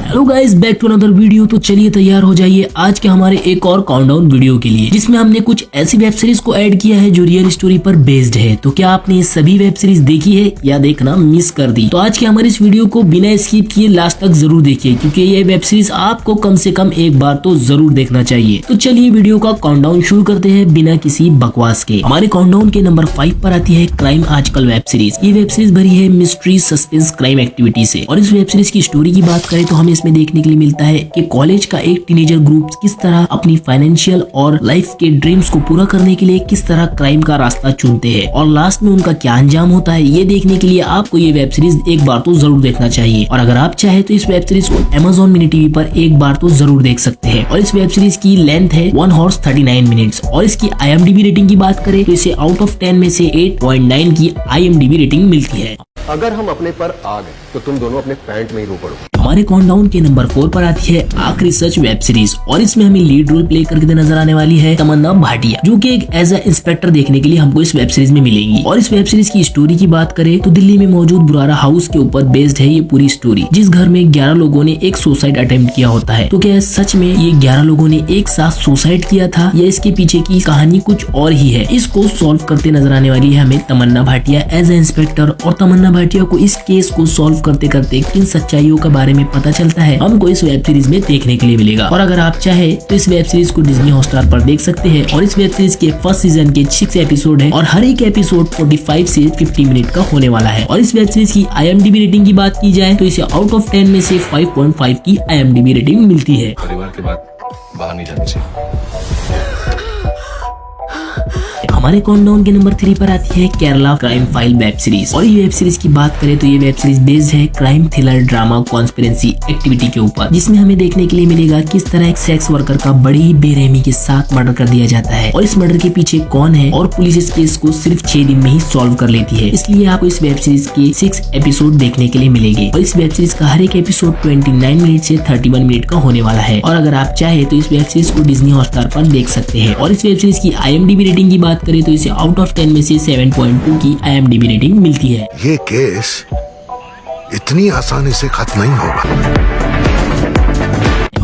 Hello guys, back to another video. तो चलिए तैयार हो जाइए आज के हमारे एक और काउंटडाउन वीडियो के लिए, जिसमें हमने कुछ ऐसी वेब सीरीज को ऐड किया है जो रियल स्टोरी पर बेस्ड है। तो क्या आपने ये सभी वेब सीरीज देखी है या देखना मिस कर दी? तो आज के हमारे इस वीडियो को बिना स्किप किए लास्ट तक जरूर देखिए, क्योंकि ये वेब सीरीज आपको कम से कम एक बार तो जरूर देखना चाहिए। तो चलिए वीडियो का काउंटडाउन शुरू करते हैं बिना किसी बकवास के। हमारे काउंटडाउन के नंबर 5 पर आती है क्राइम आजकल वेब सीरीज। ये वेब सीरीज भरी है मिस्ट्री, सस्पेंस, क्राइम एक्टिविटी से। और इस वेब सीरीज की स्टोरी की बात करें तो हमें इसमें देखने के लिए मिलता है कि कॉलेज का एक टीनेजर ग्रुप किस तरह अपनी फाइनेंशियल और लाइफ के ड्रीम्स को पूरा करने के लिए किस तरह क्राइम का रास्ता चुनते हैं और लास्ट में उनका क्या अंजाम होता है। ये देखने के लिए आपको ये वेब सीरीज एक बार तो जरूर देखना चाहिए। और अगर आप चाहे तो इस वेब सीरीज को Amazon मिनी टीवी पर एक बार तो जरूर देख सकते हैं। और इस वेब सीरीज की लेंथ है 1 हॉर्स 39 मिनट्स। और इसकी IMDb रेटिंग की बात करें तो इसे आउट ऑफ 10 में से 8.9 की IMDb रेटिंग मिलती है। अगर हम अपने पर आ गए तो तुम दोनों अपने पैंट में ही रो पड़ो। हमारे काउंटडाउन के नंबर 4 पर आती है आखिरी सच वेब सीरीज। और इसमें हमें लीड रोल प्ले करके नजर आने वाली है तमन्ना भाटिया, जो कि एक एज अ इंस्पेक्टर देखने के लिए हमको इस वेब सीरीज में मिलेंगी। और इस वेब सीरीज की स्टोरी की बात करें तो दिल्ली में मौजूद बुरारा हाउस के ऊपर बेस्ड है ये पूरी स्टोरी, जिस घर में 11 लोगों ने एक सुसाइड अटेम्प्ट किया होता है। तो क्या सच में ये 11 लोगों ने एक साथ सुसाइड किया था या इसके पीछे की कहानी कुछ और ही है? इसको सॉल्व करते नजर आने वाली है हमें तमन्ना भाटिया एज ए इंस्पेक्टर। और तमन्ना भाटिया को इस केस को सॉल्व करते करते किन सच्चाइयों के बारे में पता चलता है हमको इस वेब सीरीज में देखने के लिए मिलेगा। और अगर आप चाहे तो इस वेब सीरीज को डिज्नी हॉटस्टार पर देख सकते हैं। और इस वेब सीरीज के फर्स्ट सीजन के 6 एपिसोड है और हर एक एपिसोड 45 से 50 मिनट का होने वाला है। और इस वेब सीरीज की IMDb रेटिंग की बात की जाए तो इसे आउट ऑफ 10 में से 5.5 की IMDb रेटिंग मिलती है। परिवार के बाद बाहर नहीं जाना चाहिए। हमारे काउंटडाउन के नंबर 3 पर आती है Kerala crime file web series. और ये वेब सीरीज की बात करें तो ये वेब सीरीज बेस्ड है crime thriller drama conspiracy activity के ऊपर, जिसमें हमें देखने के लिए मिलेगा किस तरह एक सेक्स वर्कर का बड़ी ही बेरहमी के साथ मर्डर कर दिया जाता है और इस मर्डर के पीछे कौन है और पुलिस इस केस को सिर्फ 6 दिन में ही सॉल्व कर लेती है। इसलिए आपको इस वेब सीरीज के 6 एपिसोड देखने के लिए मिलेंगे। और इस वेब सीरीज का हर एक एपिसोड 29 मिनट से 31 मिनट का होने वाला है। और अगर आप चाहे तो इस वेब सीरीज को डिज्नी हॉटस्टार पर देख सकते हैं। और इस वेब सीरीज की IMDb रेटिंग की बात करें तो इसे आउट ऑफ 10 में से 7.2 की IMDb रेटिंग मिलती है। ये केस इतनी आसानी से खत्म नहीं होगा।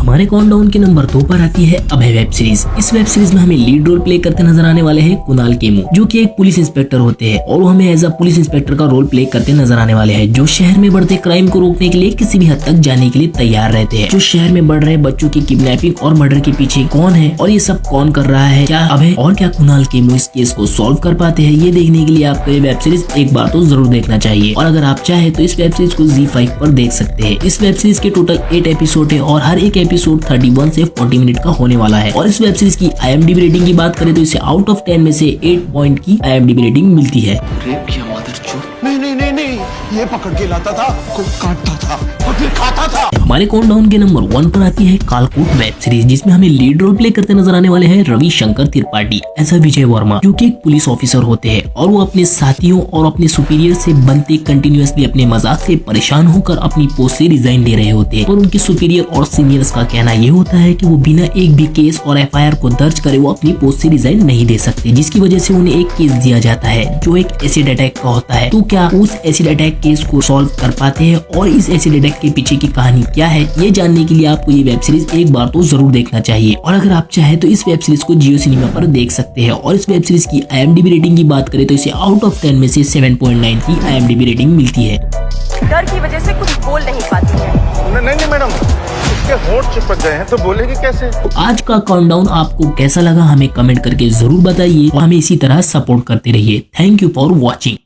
हमारे काउंटडाउन के नंबर 2 पर आती है अभय वेब सीरीज। इस वेब सीरीज में हमें लीड रोल प्ले करते नजर आने वाले हैं कुणाल केमू, जो कि एक पुलिस इंस्पेक्टर होते हैं। और वो हमें एज अ पुलिस इंस्पेक्टर का रोल प्ले करते नजर आने वाले हैं, जो शहर में बढ़ते क्राइम को रोकने के लिए किसी भी हद तक जाने के लिए तैयार रहते हैं। जो शहर में बढ़ रहे बच्चों की किडनैपिंग और मर्डर के पीछे कौन है और ये सब कौन कर रहा है, क्या अभय और क्या कुणाल केमू इस केस को सॉल्व कर पाते हैं, ये देखने के लिए आपको ये वेब सीरीज एक बार तो जरूर देखना चाहिए। और अगर आप चाहे तो इस वेब सीरीज को ZEE5 पर देख सकते हैं। इस वेब सीरीज के टोटल 8 एपिसोड है और हर एक एपिसोड 31 से 40 मिनट का होने वाला है। और इस वेब सीरीज की IMDb रेटिंग की बात करें तो इसे आउट ऑफ 10 में से 8 पॉइंट की IMDb रेटिंग मिलती है। रेप किया मदरचोद। नहीं, ये पकड़ के लाता था, खूब काटता था और फिर खाता था। हमारे काउंटडाउन के नंबर 1 पर आती है कालकोट वेब सीरीज, जिसमें हमें लीड रोल प्ले करते नजर आने वाले हैं रविशंकर त्रिपाठी एज अ विजय वर्मा, जो कि एक पुलिस ऑफिसर होते हैं। और वो अपने साथियों और अपने सुपीरियर से बनते कंटिन्यूअसली अपने मजाक से परेशान होकर अपनी पोस्ट से रिजाइन दे रहे होते हैं। और उनके सुपीरियर और सीनियर्स का कहना ये होता है कि वो बिना एक भी केस और FIR को दर्ज करे वो अपनी पोस्ट से रिजाइन नहीं दे सकते, जिसकी वजह से उन्हें एक केस दिया जाता है जो एक एसिड अटैक का होता है। तो क्या उस एसिड अटैक केस को सॉल्व कर पाते हैं और इस एसिड अटैक के पीछे की कहानी क्या है, ये जानने के लिए आपको ये वेब सीरीज एक बार तो जरूर देखना चाहिए। और अगर आप चाहे तो इस वेब सीरीज को जियो सिनेमा पर देख सकते हैं। और इस वेब सीरीज की IMDb रेटिंग की बात करें तो इसे आउट ऑफ 10 में से 7.9 की IMDb रेटिंग मिलती है। डर की वजह से कुछ बोल नहीं पाती है। नहीं मैडम, इसके होंठ चिपक गए हैं तो बोलेगी कैसे? तो आज का काउंटडाउन आपको कैसा लगा हमें कमेंट करके जरूर बताइए और हमें इसी तरह सपोर्ट करते रहिए। Thank you for watching.